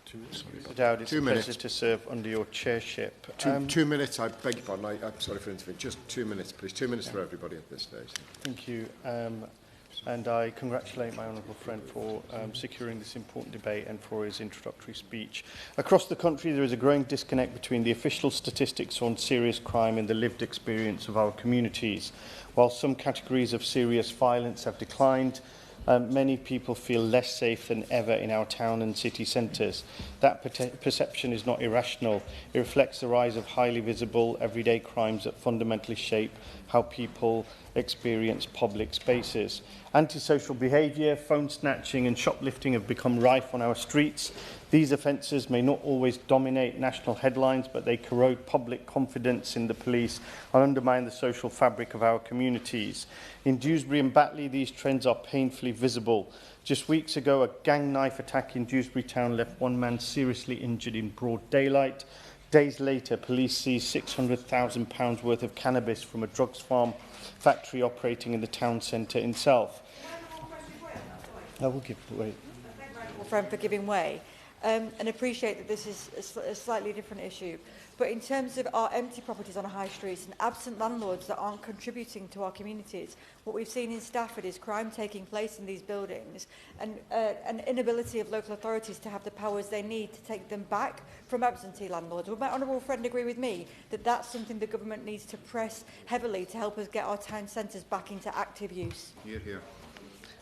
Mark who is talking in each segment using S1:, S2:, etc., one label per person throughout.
S1: Mr Dowd, it's a pleasure to serve under your chairship.
S2: 2 minutes, I beg your pardon, I'm sorry for interfering. Just 2 minutes, please. 2 minutes for everybody at this stage.
S1: Thank you. And I congratulate my honourable friend for securing this important debate and for his introductory speech. Across the country, there is a growing disconnect between the official statistics on serious crime and the lived experience of our communities. While some categories of serious violence have declined, many people feel less safe than ever in our town and city centres. That perception is not irrational. It reflects the rise of highly visible, everyday crimes that fundamentally shape how people experience public spaces. Antisocial behaviour, phone snatching and shoplifting have become rife on our streets. These offences may not always dominate national headlines, but they corrode public confidence in the police and undermine the social fabric of our communities. In Dewsbury and Batley, these trends are painfully visible. Just weeks ago, a gang knife attack in Dewsbury town left one man seriously injured in broad daylight. Days later, police seized £600,000 worth of cannabis from a drugs farm factory operating in the town centre itself. I will give way.
S3: Friend for giving way, and appreciate that this is a slightly different issue. But in terms of our empty properties on high streets and absent landlords that aren't contributing to our communities, what we've seen in Stafford is crime taking place in these buildings and an inability of local authorities to have the powers they need to take them back from absentee landlords. Would my honourable friend agree with me that that's something the government needs to press heavily to help us get our town centres back into active use?
S2: Hear, hear.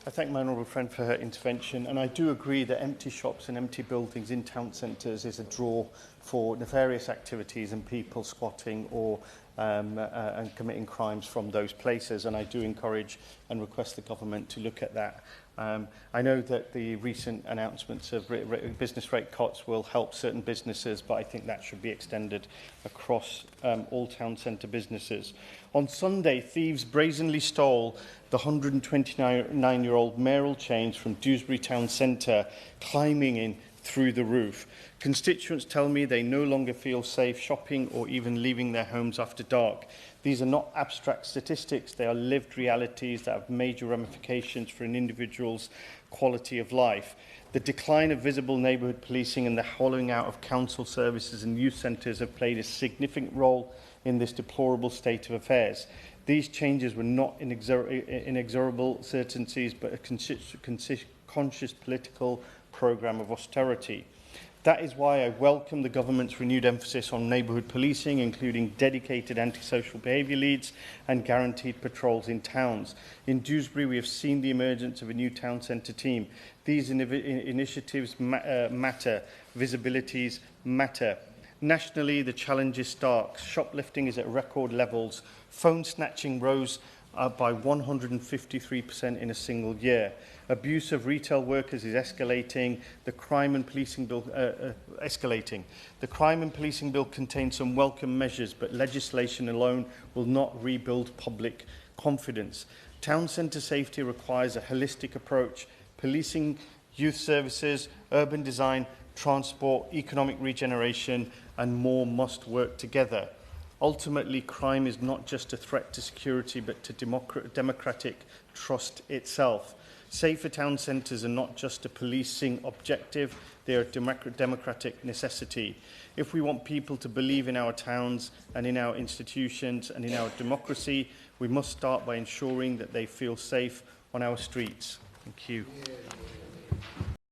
S1: I thank my honourable friend for her intervention, and I do agree that empty shops and empty buildings in town centres is a draw for nefarious activities and people squatting or and committing crimes from those places, and I do encourage and request the government to look at that. I know that the recent announcements of business rate cuts will help certain businesses, but I think that should be extended across all town centre businesses. On Sunday, thieves brazenly stole the 129-year-old mayoral chains from Dewsbury town centre, climbing in through the roof. Constituents tell me they no longer feel safe shopping or even leaving their homes after dark. These are not abstract statistics, they are lived realities that have major ramifications for an individual's quality of life. The decline of visible neighbourhood policing and the hollowing out of council services and youth centres have played a significant role in this deplorable state of affairs. These changes were not inexorable certainties, but a conscious political programme of austerity. That is why I welcome the government's renewed emphasis on neighbourhood policing, including dedicated antisocial behaviour leads and guaranteed patrols in towns. In Dewsbury, we have seen the emergence of a new town centre team. These initiatives matter. Visibilities matter. Nationally, the challenge is stark. Shoplifting is at record levels. Phone snatching rose by 153% in a single year. Abuse of retail workers is escalating. The crime and policing bill The crime and policing bill contains some welcome measures, but legislation alone will not rebuild public confidence. Town centre safety requires a holistic approach. Policing, youth services, urban design, transport, economic regeneration, and more must work together. Ultimately, crime is not just a threat to security, but to democratic trust itself. Safer town centres are not just a policing objective, they are a democratic necessity. If we want people to believe in our towns and in our institutions and in our democracy, we must start by ensuring that they feel safe on our streets. Thank you.